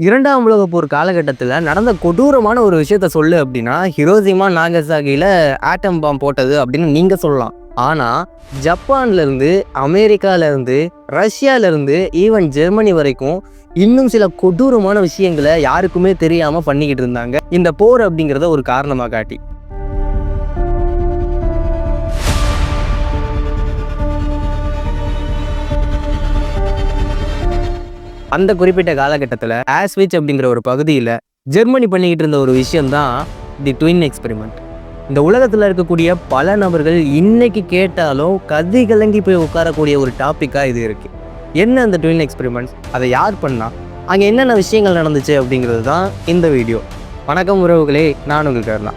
இரண்டாம் உலகப் போர் காலகட்டத்தில் நடந்த கொடூரமான ஒரு விஷயத்த சொல்லு அப்படின்னா ஹிரோஷிமா நாகசாகியில் ஆட்டம் பாம் போட்டது அப்படின்னு நீங்கள் சொல்லலாம். ஆனால் ஜப்பான்லேருந்து, அமெரிக்காவிலேருந்து, ரஷ்யாவிலேருந்து, ஈவன் ஜெர்மனி வரைக்கும் இன்னும் சில கொடூரமான விஷயங்களை யாருக்குமே தெரியாமல் பண்ணிக்கிட்டு இருந்தாங்க, இந்த போர் அப்படிங்கிறத ஒரு காரணமாக காட்டி. அந்த குறிப்பிட்ட காலகட்டத்தில் ஆஸ்விச் அப்படிங்கிற ஒரு பகுதியில் ஜெர்மனி பண்ணிக்கிட்டு இருந்த ஒரு விஷயம்தான் தி ட்வின் எக்ஸ்பெரிமெண்ட். இந்த உலகத்தில் இருக்கக்கூடிய பல நபர்கள் இன்னைக்கு கேட்டாலும் கதி கலங்கி போய் உட்காரக்கூடிய ஒரு டாப்பிக்காக இது இருக்குது. என்ன அந்த ட்வின் எக்ஸ்பெரிமெண்ட்ஸ், அதை யார் பண்ணா, அங்கே என்னென்ன விஷயங்கள் நடந்துச்சு அப்படிங்கிறது தான் இந்த வீடியோ. வணக்கம் உறவுகளே, நான் உங்களுக்கு கருணா.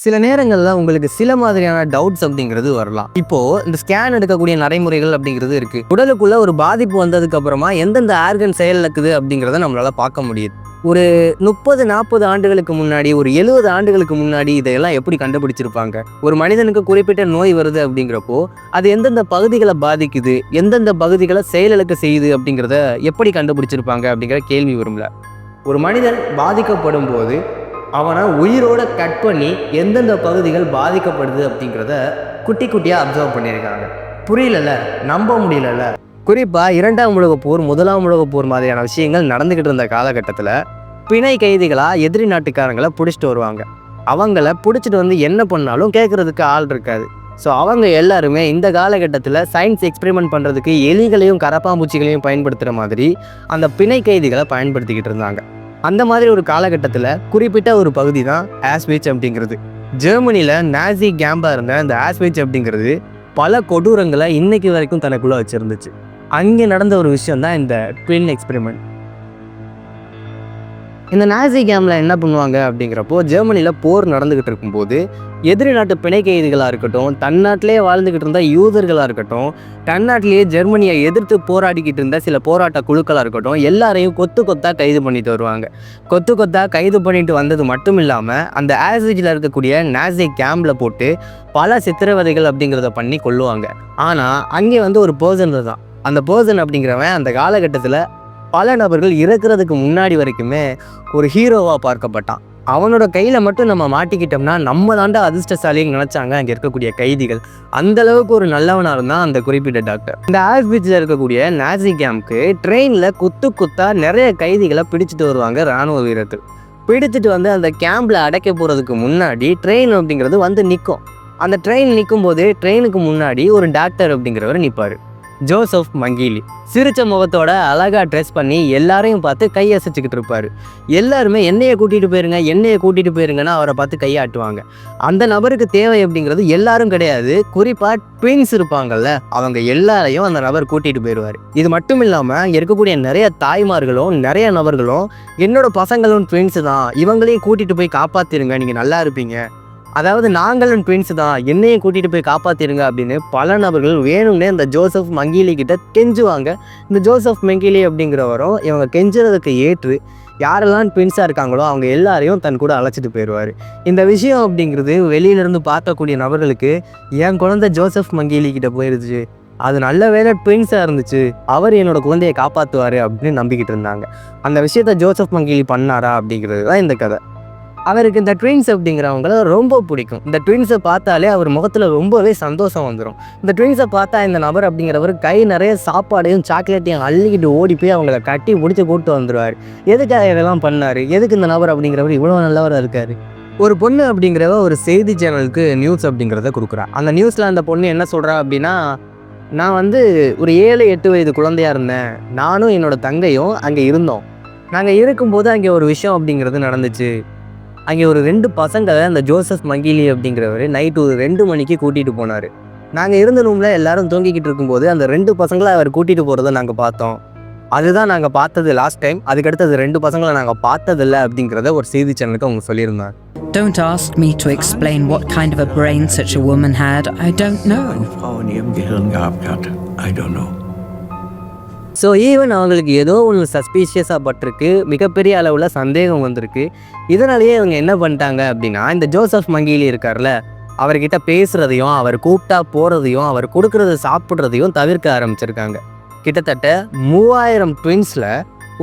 சில நேரங்களில் உங்களுக்கு சில மாதிரியான டவுட்ஸ் அப்படிங்கிறது வரலாம். இப்போது இந்த ஸ்கேன் எடுக்கக்கூடிய நடைமுறைகள் அப்படிங்கிறது இருக்குது. உடலுக்குள்ளே ஒரு பாதிப்பு வந்ததுக்கு அப்புறமா எந்தெந்த ஆர்கன் செயலிழக்குது அப்படிங்கிறத நம்மளால் பார்க்க முடியுது. ஒரு 30-40 ஆண்டுகளுக்கு முன்னாடி, ஒரு 70 ஆண்டுகளுக்கு முன்னாடி இதையெல்லாம் எப்படி கண்டுபிடிச்சிருப்பாங்க? ஒரு மனிதனுக்கு குறிப்பிட்ட நோய் வருது அப்படிங்கிறப்போ அது எந்தெந்த பகுதிகளை பாதிக்குது, எந்தெந்த பகுதிகளை செயலிழக்க செய்யுது அப்படிங்கிறத எப்படி கண்டுபிடிச்சிருப்பாங்க அப்படிங்கிற கேள்வி வரும்ல. ஒரு மனிதன் பாதிக்கப்படும் போது அவனை உயிரோட கட் பண்ணி எந்தெந்த பகுதிகள் பாதிக்கப்படுது அப்படிங்கிறத குட்டி குட்டியாக அப்சர்வ் பண்ணியிருக்காங்க. புரியலல்ல, நம்ப முடியலல்ல. குறிப்பாக 2ஆம் உலகப் போர், 1ஆம் உலகப் போர் மாதிரியான விஷயங்கள் நடந்துக்கிட்டு இருந்த காலகட்டத்தில் பிணை கைதிகளாக எதிரி நாட்டுக்காரங்களை பிடிச்சிட்டு வருவாங்க. அவங்கள பிடிச்சிட்டு வந்து என்ன பண்ணாலும் கேட்குறதுக்கு ஆள் இருக்காது. ஸோ அவங்க எல்லாருமே இந்த காலகட்டத்தில் சயின்ஸ் எக்ஸ்பெரிமெண்ட் பண்ணுறதுக்கு எலிகளையும் கரப்பாம்பூச்சிகளையும் பயன்படுத்துகிற மாதிரி அந்த பிணை கைதிகளை பயன்படுத்திக்கிட்டு இருந்தாங்க. அந்த மாதிரி ஒரு காலகட்டத்தில் குறிப்பிட்ட ஒரு பகுதி தான் ஆஸ்விச் அப்படிங்கிறது. ஜெர்மனியில் நாசி கேம்பாக இருந்த அந்த ஆஸ்விச் அப்படிங்கிறது பல கொடூரங்களை இன்னைக்கு வரைக்கும் தனக்குள்ளே வச்சுருந்துச்சு. அங்கே நடந்த ஒரு விஷயம் தான் இந்த ட்வின் எக்ஸ்பெரிமெண்ட். இந்த நாசி கேம்பில் என்ன பண்ணுவாங்க அப்படிங்கிறப்போ, ஜெர்மனியில் போர் நடந்துக்கிட்டு இருக்கும்போது எதிரி நாட்டு பிணை கைதிகளாக இருக்கட்டும், தன் நாட்டிலே வாழ்ந்துக்கிட்டு இருந்த யூதர்களாக இருக்கட்டும், தன் நாட்டிலேயே ஜெர்மனியை எதிர்த்து போராடிக்கிட்டு இருந்த சில போராட்ட குழுக்களாக இருக்கட்டும், எல்லாரையும் கொத்து கொத்தாக கைது பண்ணிட்டு வருவாங்க. கொத்து கொத்தாக கைது பண்ணிட்டு வந்தது மட்டும் இல்லாமல் அந்த ஆஸ்விச்சில் இருக்கக்கூடிய நாசி கேம்பில் போட்டு பல சித்திரவதைகள் அப்படிங்கிறத பண்ணி கொள்ளுவாங்க. ஆனால் அங்கே ஒரு பர்சன் தான். அந்த பர்சன் அப்படிங்கிறவன் அந்த காலகட்டத்தில் பல நபர்கள் இறக்குறதுக்கு முன்னாடி வரைக்குமே ஒரு ஹீரோவாக பார்க்கப்பட்டான். அவனோட கையில் மட்டும் நம்ம மாட்டிக்கிட்டோம்னா நம்ம தாண்டா அதிர்ஷ்டசாலின்னு நினச்சாங்க அங்கே இருக்கக்கூடிய கைதிகள். அந்தளவுக்கு ஒரு நல்லவனாக இருந்தால் அந்த குறிப்பிட்ட டாக்டர். இந்த ஆஸ்விச்சில் இருக்கக்கூடிய நாசி கேம்ப்க்கு ட்ரெயினில் குத்தாக நிறைய கைதிகளை பிடிச்சிட்டு வருவாங்க இராணுவ வீரர்கள். பிடிச்சிட்டு வந்து அந்த கேம்பில் அடைக்க போகிறதுக்கு முன்னாடி ட்ரெயின் அப்படிங்கிறது நிற்கும். அந்த ட்ரெயின் நிற்கும் போது ட்ரெயினுக்கு முன்னாடி ஒரு டாக்டர் அப்படிங்கிறவர் நிற்பார், ஜோசப் மங்கீலி. சிரிச்ச முகத்தோட அழகாக ட்ரெஸ் பண்ணி எல்லாரையும் பார்த்து கையசைச்சிக்கிட்டு இருப்பார். எல்லாருமே என்னையை கூட்டிகிட்டு போயிருங்கன்னா அவரை பார்த்து கையாட்டுவாங்க. அந்த நபருக்கு தேவை அப்படிங்கிறது எல்லாரும் கிடையாது, குறிப்பாக ட்வின்ஸ் இருப்பாங்கல்ல, அவங்க எல்லாரையும் அந்த நபர் கூட்டிகிட்டு போயிடுவார். இது மட்டும் இல்லாமல் இங்கே இருக்கக்கூடிய நிறைய தாய்மார்களும் நிறைய நபர்களும் என்னோட பசங்களும் ட்வின்ஸு தான், இவங்களையும் கூட்டிகிட்டு போய் காப்பாற்றிருங்க, நீங்கள் நல்லா இருப்பீங்க, அதாவது நாங்களும் ட்வின்ஸு தான், என்னையும் கூட்டிகிட்டு போய் காப்பாற்றிடுங்க அப்படின்னு பல நபர்கள் வேணும்னே இந்த ஜோசப் மங்கீலி கிட்ட கெஞ்சுவாங்க. இந்த ஜோசப் மங்கீலி அப்படிங்கிறவரும் இவங்க கெஞ்சுறதுக்கு ஏற்று யாரெல்லாம் ட்வின்ஸாக இருக்காங்களோ அவங்க எல்லாரையும் தன் கூட அழைச்சிட்டு போயிடுவார். இந்த விஷயம் அப்படிங்கிறது வெளியிலேருந்து பார்க்கக்கூடிய நபர்களுக்கு என் குழந்தை ஜோசப் மங்கீலி கிட்ட போயிடுச்சு, அது நல்ல வேலை ட்வின்ஸாக இருந்துச்சு, அவர் என்னோட குழந்தையை காப்பாற்றுவார் அப்படின்னு நம்பிக்கிட்டு இருந்தாங்க. அந்த விஷயத்த ஜோசப் மங்கீலி பண்ணாரா அப்படிங்கிறது தான் இந்த கதை. அவருக்கு இந்த ட்வின்ஸ் அப்படிங்கிறவங்கள ரொம்ப பிடிக்கும். இந்த ட்வின்ஸை பார்த்தாலே அவர் முகத்தில் ரொம்பவே சந்தோஷம் வந்துடும். இந்த ட்வின்ஸை பார்த்தா இந்த நபர் அப்படிங்கிறவர் கை நிறைய சாப்பாடையும் சாக்லேட்டையும் அள்ளிக்கிட்டு ஓடி போய் அவங்கள கட்டி பிடிச்சி கூப்பிட்டு வந்துடுவார். எதுக்காக இதெல்லாம் பண்ணார், எதுக்கு இந்த நபர் அப்படிங்கிறவர் இவ்வளோ நல்லவராக இருக்கார்? ஒரு பொண்ணு அப்படிங்கிறவ ஒரு செய்தி சேனலுக்கு நியூஸ் அப்படிங்கிறத கொடுக்குறா. அந்த நியூஸில் அந்த பொண்ணு என்ன சொல்கிறா அப்படின்னா, நான் ஒரு 7-8 வயது குழந்தையாக இருந்தேன், நானும் என்னோட தங்கையும் அங்கே இருந்தோம். நாங்கள் இருக்கும்போது அங்கே ஒரு விஷயம் அப்படிங்கிறது நடந்துச்சு. அங்கே ஒரு 2 பசங்களை அந்த ஜோசப் மங்கீலி அப்படிங்கிறவர் நைட்டு ஒரு 2 மணிக்கு கூட்டிகிட்டு போனார். நாங்கள் இருந்த ரூமில் எல்லாரும் தூங்கிக்கிட்டு இருக்கும்போது அந்த 2 பசங்களை அவர் கூட்டிகிட்டு போகிறத நாங்கள் பார்த்தோம். அதுதான் நாங்கள் பார்த்தது லாஸ்ட் டைம். அதுக்கடுத்து அது 2 பசங்களை நாங்கள் பார்த்ததில்லை அப்படிங்கிறத ஒரு செய்தி சேனலுக்கு அவங்க சொல்லியிருந்தாங்க. Don't ask me to explain what kind of a brain such a woman had. I don't know. I don't know. So even அவங்களுக்கு ஏதோ ஒன்று சஸ்பீஷியஸாக பட்டிருக்கு, மிகப்பெரிய அளவில் சந்தேகம் வந்திருக்கு. இதனாலேயே அவங்க என்ன பண்ணிட்டாங்க அப்படின்னா, இந்த ஜோசப் மங்கீலி இருக்கார்ல, அவர்கிட்ட பேசுகிறதையும் அவர் கூப்பிட்டா போகிறதையும் அவர் கொடுக்குறத சாப்பிட்றதையும் தவிர்க்க ஆரம்பிச்சிருக்காங்க. கிட்டத்தட்ட 3000 ட்வின்ஸில்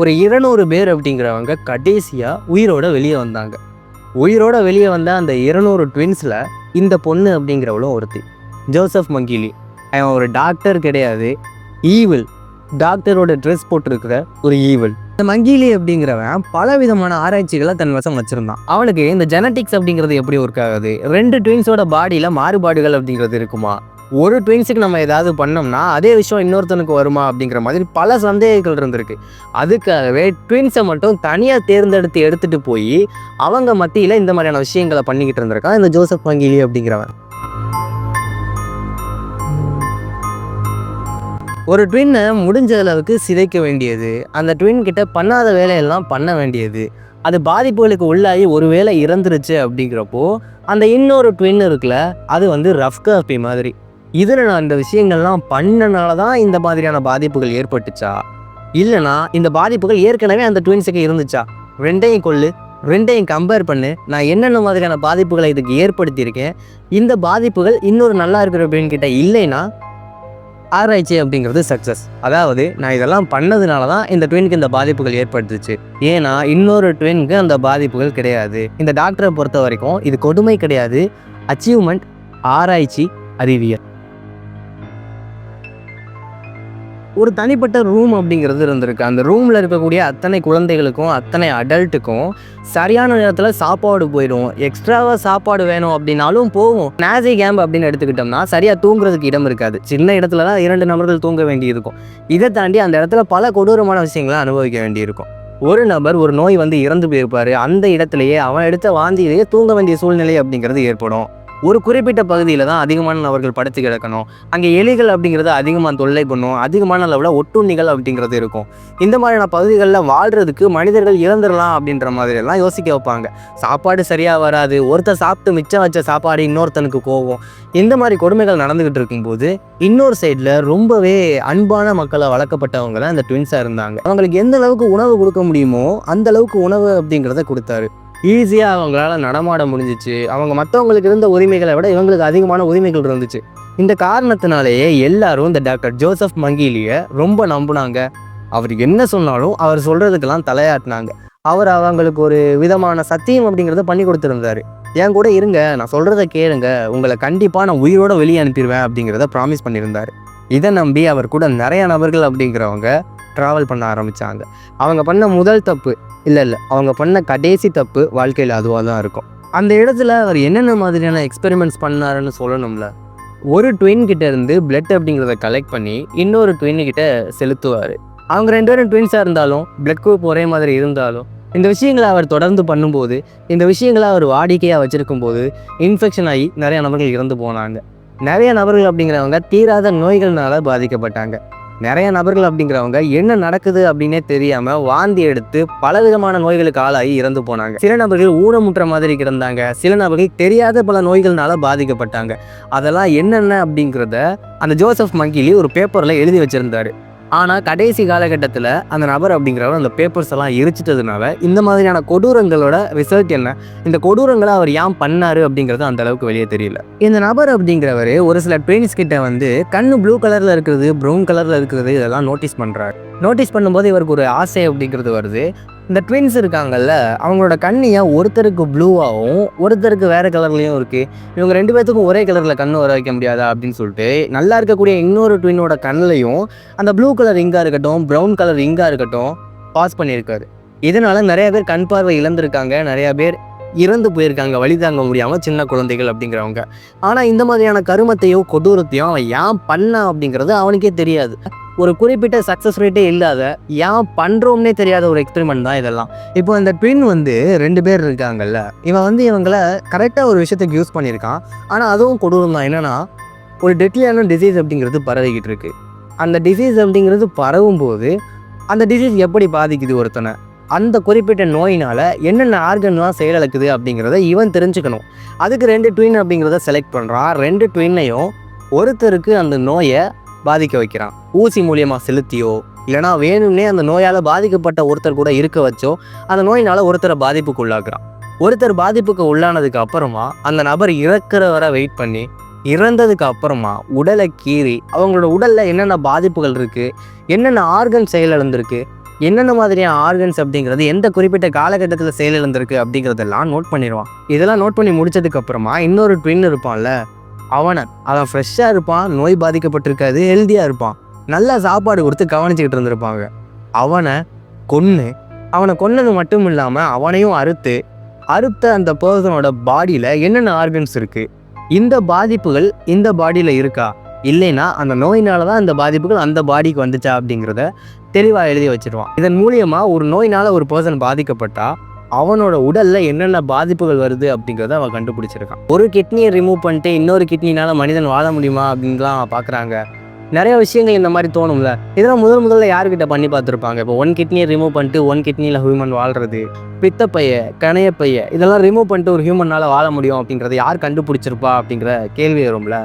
ஒரு 200 பேர் அப்படிங்கிறவங்க கடைசியாக உயிரோட வெளியே வந்தாங்க. உயிரோட வெளியே வந்த அந்த 200 ட்வின்ஸில் இந்த பொண்ணு அப்படிங்கிறவளும் ஒருத்தி. ஜோசப் மங்கீலி அவன் ஒரு டாக்டர் கிடையாது, ஈவில். டாக்டரோட ட்ரெஸ் போட்டிருக்கிற ஒரு ஈவில். இந்த மங்கீலி அப்படிங்கிறவன் பல விதமான ஆராய்ச்சிகளை தன் வசம் வச்சுருந்தான். அவனுக்கு இந்த ஜெனட்டிக்ஸ் அப்படிங்கிறது எப்படி ஒர்க் ஆகுது, 2 ட்வின்ஸோட பாடியில் மாறுபாடுகள் அப்படிங்கிறது இருக்குமா, ஒரு ட்வின்ஸுக்கு நம்ம ஏதாவது பண்ணோம்னா அதே விஷயம் இன்னொருத்தனுக்கு வருமா அப்படிங்கிற மாதிரி பல சந்தேகங்கள் இருந்திருக்கு. அதுக்காகவே ட்வின்ஸை மட்டும் தனியாக தேர்ந்தெடுத்து எடுத்துகிட்டு போய் அவங்க மத்தியில் இந்த மாதிரியான விஷயங்களை பண்ணிக்கிட்டு இருந்திருக்கான் இந்த ஜோசப் மங்கீலி அப்படிங்கிறவன். ஒரு ட்வின்னை முடிஞ்ச அளவுக்கு சிதைக்க வேண்டியது, அந்த ட்வின் கிட்ட பண்ணாத வேலையெல்லாம் பண்ண வேண்டியது, அது பாதிப்புகளுக்கு உள்ளாகி ஒரு வேளை இறந்துருச்சு அப்படிங்கிறப்போ அந்த இன்னொரு ட்வின் இருக்குல்ல, அது ரஃப் காப்பி மாதிரி. இதில் நான் இந்த விஷயங்கள்லாம் பண்ணனால தான் இந்த மாதிரியான பாதிப்புகள் ஏற்பட்டுச்சா, இல்லைனா இந்த பாதிப்புகள் ஏற்கனவே அந்த ட்வின்ஸுக்கு இருந்துச்சா, ரெண்டையும் கொள்ளு, ரெண்டையும் கம்பேர் பண்ணு, நான் என்னென்ன மாதிரியான பாதிப்புகளை இதுக்கு ஏற்படுத்தியிருக்கேன், இந்த பாதிப்புகள் இன்னொரு நல்லா இருக்கிற ட்வின் கிட்ட இல்லைன்னா ஆராய்ச்சி அப்படிங்கிறது சக்ஸஸ். அதாவது நான் இதெல்லாம் பண்ணதுனால தான் இந்த ட்வினுக்கு இந்த பாதிப்புகள் ஏற்பட்டுச்சு, ஏன்னா இன்னொரு ட்வினுக்கு அந்த பாதிப்புகள் கிடையாது. இந்த டாக்டரை பொறுத்த வரைக்கும் இது கொடுமை கிடையாது, அச்சீவ்மெண்ட், ஆராய்ச்சி, அறிவியல். ஒரு தனிப்பட்ட ரூம் அப்படிங்கிறது இருந்திருக்கு. அந்த ரூமில் இருக்கக்கூடிய அத்தனை குழந்தைகளுக்கும் அத்தனை அடல்ட்டுக்கும் சரியான நேரத்தில் சாப்பாடு போயிடும். எக்ஸ்ட்ராவாக சாப்பாடு வேணும் அப்படின்னாலும் போகும். நாசி கேம்ப் அப்படின்னு எடுத்துக்கிட்டோம்னா சரியாக தூங்குறதுக்கு இடம் இருக்காது. சின்ன இடத்துல தான் 2 நபர்கள் தூங்க வேண்டியிருக்கும். இதை தாண்டி அந்த இடத்துல பல கொடூரமான விஷயங்களை அனுபவிக்க வேண்டியிருக்கும். ஒரு நபர் ஒரு நோய் இறந்து போயிருப்பார், அந்த இடத்துலையே அவன் எடுத்த வாந்தியிலேயே தூங்க வேண்டிய சூழ்நிலை அப்படிங்கிறது ஏற்படும். ஒரு குறிப்பிட்ட பகுதியில் தான் அதிகமான நபர்கள் படுத்து கிடக்கணும். அங்கே எலிகள் அப்படிங்கிறது அதிகமாக தொல்லை பண்ணும், அதிகமான அளவில் ஒட்டுண்ணிகள் அப்படிங்கிறது இருக்கும். இந்த மாதிரியான பகுதிகளில் வாழ்கிறதுக்கு மனிதர்கள் இறந்துடலாம் அப்படின்ற மாதிரியெல்லாம் யோசிக்க வைப்பாங்க. சாப்பாடு சரியாக வராது, ஒருத்தர் சாப்பிட்டு மிச்சம் வச்ச சாப்பாடு இன்னொருத்தனுக்கு போகும். இந்த மாதிரி கொடுமைகள் நடந்துக்கிட்டு இருக்கும்போது இன்னொரு சைடில் ரொம்பவே அன்பான மக்களை வளர்க்கப்பட்டவங்க தான் இந்த ட்வின்ஸாக இருந்தாங்க. அவங்களுக்கு எந்த அளவுக்கு உணவு கொடுக்க முடியுமோ அந்த அளவுக்கு உணவு அப்படிங்கிறத கொடுத்தாரு. ஈஸியாக அவங்களால நடமாட முடிஞ்சிச்சு. அவங்க மற்றவங்களுக்கு இருந்த உரிமைகளை விட இவங்களுக்கு அதிகமான உரிமைகள் இருந்துச்சு. இந்த காரணத்தினாலேயே எல்லாரும் இந்த டாக்டர் ஜோசப் மங்கீலியை ரொம்ப நம்பினாங்க. அவர் என்ன சொன்னாலும் அவர் சொல்கிறதுக்கெல்லாம் தலையாட்டினாங்க. அவர் அவங்களுக்கு ஒரு விதமான சத்தியம் அப்படிங்கிறத பண்ணி கொடுத்துருந்தாரு. என் கூட இருங்க, நான் சொல்கிறத கேளுங்க, உங்களை கண்டிப்பாக நான் உயிரோட வெளியே அனுப்பிடுவேன் அப்படிங்கிறத ப்ராமிஸ் பண்ணியிருந்தார். இதை நம்பி அவர் கூட நிறைய நபர்கள் அப்படிங்கிறவங்க ட்ராவல் பண்ண ஆரம்பித்தாங்க. அவங்க பண்ண முதல் தப்பு இல்லை, அவங்க பண்ண கடைசி தப்பு வாழ்க்கையில் அதுவாக தான் இருக்கும். அந்த இடத்துல அவர் என்னென்ன மாதிரியான எக்ஸ்பெரிமெண்ட்ஸ் பண்ணாருன்னு சொல்லணும்ல. ஒரு ட்வின் கிட்ட இருந்து பிளட் அப்படிங்கிறத கலெக்ட் பண்ணி இன்னொரு ட்வின்கிட்ட செலுத்துவார். அவங்க 2 பேரும் ட்வின்ஸாக இருந்தாலும் பிளட் குரூப் ஒரே மாதிரி இருந்தாலும் இந்த விஷயங்களை அவர் தொடர்ந்து பண்ணும்போது, இந்த விஷயங்களை அவர் வாடிக்கையாக வச்சுருக்கும் போது இன்ஃபெக்ஷன் ஆகி நிறைய நபர்கள் இறந்து போனாங்க. நிறைய நபர்கள் அப்படிங்கிறவங்க தீராத நோய்கள்னால பாதிக்கப்பட்டாங்க. நிறைய நபர்கள் அப்படிங்கிறவங்க என்ன நடக்குது அப்படின்னே தெரியாமல் வாந்தி எடுத்து பலவிதமான நோய்களுக்கு ஆளாகி இறந்து போனாங்க. சில நபர்கள் ஊனமுற்ற மாதிரி கிடந்தாங்க, சில நபர்கள் தெரியாத பல நோய்கள்னால பாதிக்கப்பட்டாங்க. அதெல்லாம் என்னென்ன அப்படிங்கிறத அந்த ஜோசப் மங்கீலி ஒரு பேப்பரில் எழுதி வச்சுருந்தாரு. ஆனால் கடைசி காலகட்டத்தில் அந்த நபர் அப்படிங்கிறவர் அந்த பேப்பர்ஸ் எல்லாம் எரிச்சிட்டதுனால இந்த மாதிரியான கொடூரங்களோட ரிசல்ட் என்ன, இந்த கொடூரங்களை அவர் ஏன் பண்ணார் அப்படிங்கிறது அந்த அளவுக்கு வெளியே தெரியல. இந்த நபர் அப்படிங்கிறவர் ஒரு சில ட்ரெயின்ஸ் கிட்ட கண்ணு ப்ளூ கலரில் இருக்கிறது, ப்ரௌன் கலரில் இருக்கிறது, இதெல்லாம் நோட்டீஸ் பண்ணுறாரு. நோட்டீஸ் பண்ணும்போது இவருக்கு ஒரு ஆசை அப்படிங்கிறது வருது. இந்த ட்வின்ஸ் இருக்காங்கல்ல, அவங்களோட கண்ணியை ஒருத்தருக்கு ப்ளூவாகவும் ஒருத்தருக்கு வேறு கலர்லேயும் இருக்குது. இவங்க 2 பேர்த்துக்கும் ஒரே கலரில் கண் வர வைக்க முடியாதா அப்படின்னு சொல்லிட்டு நல்லா இருக்கக்கூடிய இன்னொரு ட்வினோட கண்ணிலையும் அந்த ப்ளூ கலர் இங்காக இருக்கட்டும், ப்ரௌன் கலர் இங்காக இருக்கட்டும் பாஸ் பண்ணியிருக்காரு. இதனால் நிறைய பேர் கண் பார்வை இழந்திருக்காங்க, நிறையா பேர் இறந்து போயிருக்காங்க, வழி தாங்க முடியாமல், சின்ன குழந்தைகள் அப்படிங்கிறவங்க. ஆனால் இந்த மாதிரியான கருமத்தையோ கொடூரத்தையும் அவன் ஏன் பண்ணா அப்படிங்கிறது அவனுக்கே தெரியாது. ஒரு குறிப்பிட்ட சக்ஸஸ் ரேட்டே இல்லாத, ஏன் பண்ணுறோம்னே தெரியாத ஒரு எக்ஸ்பெரிமெண்ட் தான் இதெல்லாம். இப்போ இந்த ட்வின் 2 பேர் இருக்காங்கல்ல, இவன் இவங்களை கரெக்டாக ஒரு விஷயத்துக்கு யூஸ் பண்ணியிருக்கான். ஆனால் அதுவும் கொடூரம் தான். என்னென்னா, ஒரு டெட்லியான டிசீஸ் அப்படிங்கிறது பரவிக்கிட்டு இருக்குது. அந்த டிசீஸ் அப்படிங்கிறது பரவும் போது அந்த டிசீஸ் எப்படி பாதிக்குது ஒருத்தனை, அந்த குறிப்பிட்ட நோயினால் என்னென்ன ஆர்கன்லாம் செயலிழக்குது அப்படிங்கிறத இவன் தெரிஞ்சுக்கணும். அதுக்கு 2 ட்வின் அப்படிங்கிறத செலக்ட் பண்ணுறான். 2 ட்வின்னையும் ஒருத்தருக்கு அந்த நோயை பாதிக்க வைக்கிறான். ஊசி மூலியமாக செலுத்தியோ இல்லைனா வேணும்னே அந்த நோயால் பாதிக்கப்பட்ட ஒருத்தர் கூட இருக்க வச்சோ அந்த நோயினால் ஒருத்தரை பாதிப்புக்கு உள்ளாக்குறான். ஒருத்தர் பாதிப்புக்கு உள்ளானதுக்கு அப்புறமா அந்த நபர் இறக்குற வரை வெயிட் பண்ணி இறந்ததுக்கு அப்புறமா உடலை கீறி அவங்களோட உடலில் என்னென்ன பாதிப்புகள் இருக்குது, என்னென்ன ஆர்கன் செயலிழந்திருக்கு, என்னென்ன மாதிரியான ஆர்கன்ஸ் அப்படிங்கிறது எந்த குறிப்பிட்ட காலகட்டத்தில் செயலிழந்திருக்கு அப்படிங்கிறதெல்லாம் நோட் பண்ணிடுவான். இதெல்லாம் நோட் பண்ணி முடிச்சதுக்கப்புறமா இன்னொரு ட்வின் இருப்பான்ல, அவன் ஃப்ரெஷ்ஷாக இருப்பான், நோய் பாதிக்கப்பட்டிருக்காது, ஹெல்த்தியாக இருப்பான், நல்லா சாப்பாடு கொடுத்து கவனிச்சுக்கிட்டு இருந்திருப்பாங்க. அவனை கொன்னது மட்டும் இல்லாமல் அவனையும் அறுத்த அந்த பர்சனோட பாடியில் என்னென்ன ஆர்கன்ஸ் இருக்குது, இந்த பாதிப்புகள் இந்த பாடியில் இருக்கா, இல்லைன்னா அந்த நோயினால தான் அந்த பாதிப்புகள் அந்த பாடிக்கு வந்துச்சா அப்படிங்கிறத தெளிவாக எழுதி வச்சிருவான். இதன் மூலியமாக ஒரு நோயினால் ஒரு பர்சன் பாதிக்கப்பட்டா அவனோட உடலில் என்னென்ன பாதிப்புகள் வருது அப்படிங்கிறத அவன் கண்டுபிடிச்சிருக்கான். ஒரு கிட்னியை ரிமூவ் பண்ணிட்டு இன்னொரு கிட்னினால் மனிதன் வாழ முடியுமா அப்படின்லாம் பார்க்குறாங்க. நிறைய விஷயங்கள் இந்த மாதிரி தோணும்ல. இதெல்லாம் முதல்ல யாருக்கிட்ட பண்ணி பார்த்துருப்பாங்க. இப்போ 1 கிட்னியை ரிமூவ் பண்ணிட்டு 1 கிட்னியில் ஹியூமன் வாழ்கிறது, பித்தப்பைய கணையப்பைய இதெல்லாம் ரிமூவ் பண்ணிட்டு ஒரு ஹியூமனால் வாழ முடியும் அப்படிங்கிறத யார் கண்டுபிடிச்சிருப்பா அப்படிங்கிற கேள்வி வரும்ல.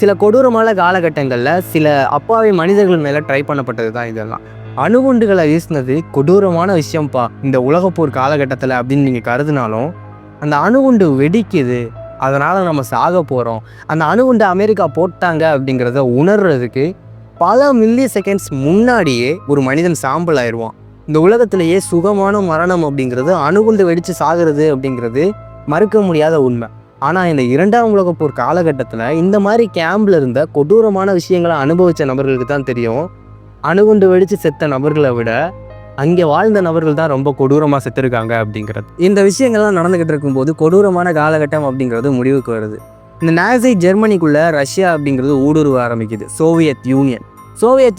சில கொடூரமான காலகட்டங்களில் சில அப்பாவி மனிதர்கள் மேலே ட்ரை பண்ணப்பட்டது தான் இதெல்லாம். அணுகுண்டுகளை வீசினது கொடூரமான விஷயம்ப்பா இந்த உலகப்போர் காலகட்டத்தில் அப்படின்னு நீங்கள் கருதினாலும், அந்த அணுகுண்டு வெடிக்குது, அதனால் நம்ம சாக போகிறோம், அந்த அணுகுண்டு அமெரிக்கா போட்டாங்க அப்படிங்கிறத உணர்றதுக்கு பல மில்லி செகண்ட்ஸ் முன்னாடியே ஒரு மனிதன் சாம்பல் ஆயிடுவான். இந்த உலகத்திலேயே சுகமான மரணம் அப்படிங்கிறது அணுகுண்டு வெடித்து சாகிறது அப்படிங்கிறது மறுக்க முடியாத உண்மை. ஆனால் இந்த 2ஆம் உலகப்போர் காலகட்டத்தில் இந்த மாதிரி கேம்பில் இருந்த கொடூரமான விஷயங்களை அனுபவித்த நபர்களுக்கு தான் தெரியும், அணுகுண்டு வெடித்து செத்த நபர்களை விட அங்கே வாழ்ந்த நபர்கள் தான் ரொம்ப கொடூரமாக செத்துருக்காங்க அப்படிங்கிறது. இந்த விஷயங்கள்லாம் நடந்துக்கிட்டு இருக்கும்போது கொடூரமான காலகட்டம் அப்படிங்கிறது முடிவுக்கு வருது. இந்த நாசி ஜெர்மனிக்குள்ளே ரஷ்யா அப்படிங்கிறது ஊடுருவ ஆரம்பிக்குது. சோவியத்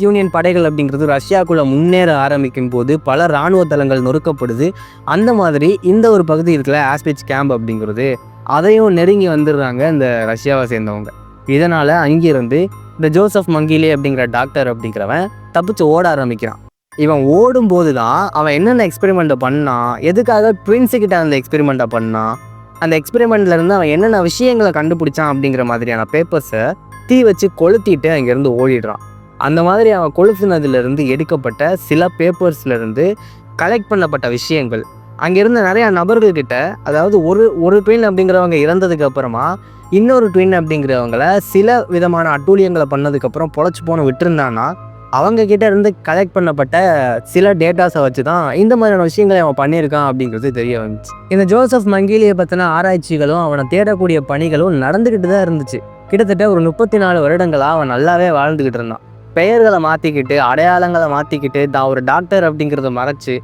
யூனியன் படைகள் அப்படிங்கிறது ரஷ்யாக்குள்ளே முன்னேற ஆரம்பிக்கும் போது பல இராணுவ தளங்கள் நொறுக்கப்படுது. அந்த மாதிரி இந்த ஒரு பகுதி இருக்கிற ஆஸ்பிச் கேம்ப் அப்படிங்கிறது அதையும் நெருங்கி வந்துடுறாங்க இந்த ரஷ்யாவை சேர்ந்தவங்க. இதனால் அங்கிருந்து இந்த ஜோசப் மங்கீலே அப்படிங்கிற டாக்டர் அப்படிங்கிறவன் தப்பிச்சு ஓட ஆரம்பிக்கிறான். இவன் ஓடும்போது தான் அவன் என்னென்ன எக்ஸ்பெரிமெண்ட்டை பண்ணான், எதுக்காக ட்வின்ஸுக்கிட்ட அந்த எக்ஸ்பெரிமெண்ட்டை பண்ணான், அந்த எக்ஸ்பெரிமெண்ட்லேருந்து அவன் என்னென்ன விஷயங்களை கண்டுபிடிச்சான் அப்படிங்கிற மாதிரியான பேப்பர்ஸை தீ வச்சு கொளுத்திட்டு அங்கேருந்து ஓடிடுறான். அந்த மாதிரி அவன் கொளுத்தினதுலேருந்து எடுக்கப்பட்ட சில பேப்பர்ஸ்லேருந்து கலெக்ட் பண்ணப்பட்ட விஷயங்கள் அங்கேருந்து நிறையா நபர்கள்கிட்ட, அதாவது ஒரு ட்வின் அப்படிங்கிறவங்க இறந்ததுக்கு அப்புறமா இன்னொரு ட்வின் அப்படிங்கிறவங்கள சில விதமான அட்டூழியங்களை பண்ணதுக்கப்புறம் பொழைச்சி போன விட்டுருந்தான்னா அவங்க கிட்ட இருந்து கலெக்ட் பண்ணப்பட்ட சில டேட்டாஸை வச்சு தான் இந்த மாதிரியான விஷயங்களை அவன் பண்ணியிருக்கான் அப்படிங்கிறது தெரிய வந்துச்சு. இந்த ஜோசப் மங்கீலியை பற்றின ஆராய்ச்சிகளும் அவனை தேடக்கூடிய பணிகளும் நடந்துக்கிட்டு தான் இருந்துச்சு. கிட்டத்தட்ட ஒரு 34 வருடங்களாக அவன் நல்லாவே வாழ்ந்துக்கிட்டு இருந்தான். பெயர்களை மாற்றிக்கிட்டு, அடையாளங்களை மாற்றிக்கிட்டு, தான் ஒரு டாக்டர் அப்படிங்கிறத மறைச்சு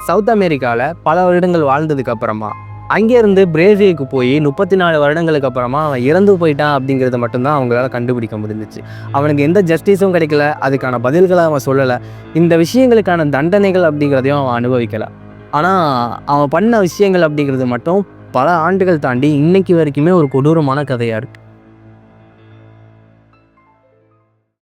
சவுத் அமெரிக்காவில் பல வருடங்கள் வாழ்ந்ததுக்கு அப்புறமா அங்கேருந்து பிரேசிலுக்கு போய் 34 வருடங்களுக்கு அப்புறமா அவன் இறந்து போயிட்டான் அப்படிங்கிறத மட்டும்தான் அவங்களால கண்டுபிடிக்க முடிஞ்சிச்சு. அவனுக்கு எந்த ஜஸ்டிஸும் கிடைக்கல, அதுக்கான பதில்களை அவன் சொல்லலை, இந்த விஷயங்களுக்கான தண்டனைகள் அப்படிங்கிறதையும் அவன் அனுபவிக்கலை. ஆனால் அவன் பண்ண விஷயங்கள் அப்படிங்கிறது மட்டும் பல ஆண்டுகள் தாண்டி இன்னைக்கு வரைக்குமே ஒரு கொடூரமான கதையாக இருக்குது.